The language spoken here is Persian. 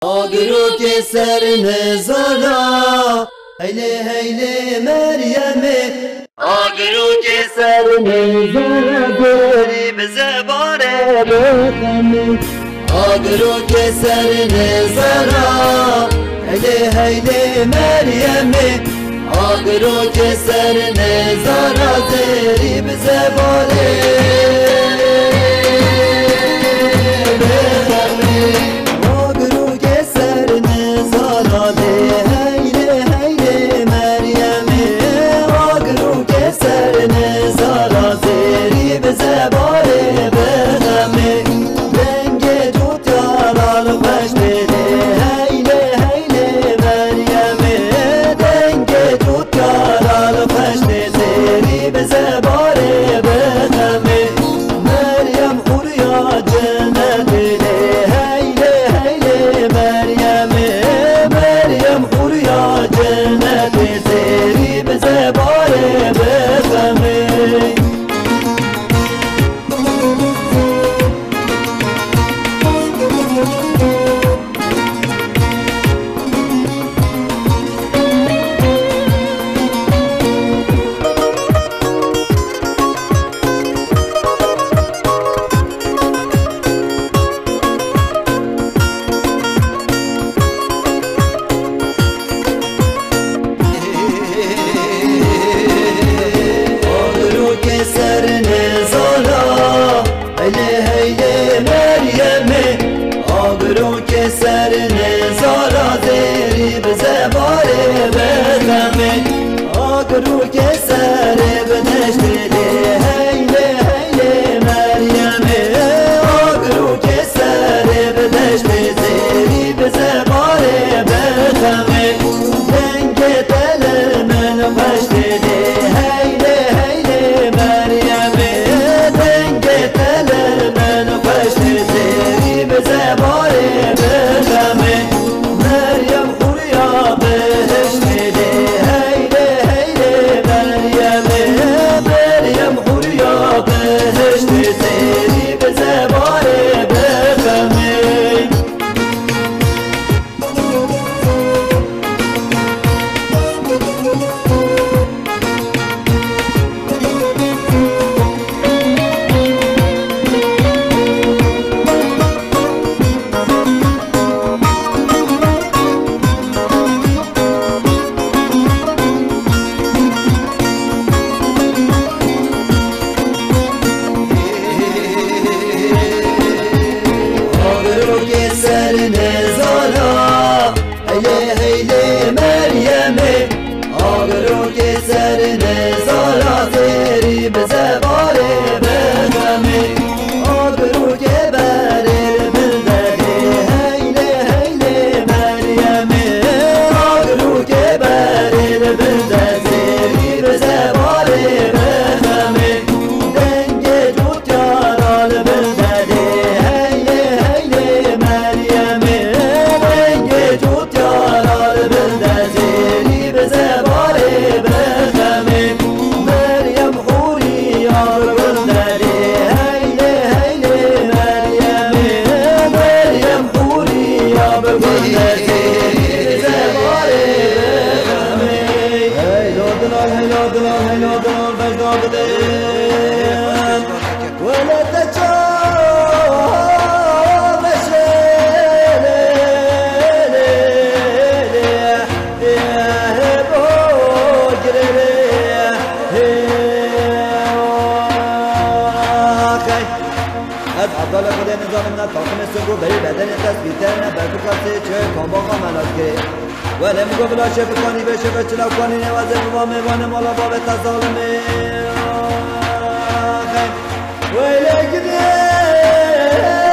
آگرو که سر نزالا هیله هیله مریمه آگرو که سر نزالا داری به زبان بخمی آگرو که سر نزالا هیله هیله مریمه آگرو که سر نزالا داری به زبان سر نزارا زیری به زبار بخمه آگرو که سر بدشت ده هیله هیله مریمه آگرو که سر بدشت زیری به زبار بخمه دنگ دل من پشت ده هیله هیله مریمه دنگ دل من پشت زیری به زبار سر نزالا هیله هیله مریمه آگرو که سر نزالا زیری به زبار بخمه آگرو که بره بلده هیله هیله مریمه آگرو که بره بلده زیری به زبار بخمه دنگ جوت یارال بلده از عبدال خود نظام من طاقم سگو بری بدن تثبیتر نه برکو کسی چه کن با خاملات که ولی مگو بلا شف کنی بشه بچلاو کنی نوازه بوا میوان مالا باب تظالمه ولی گده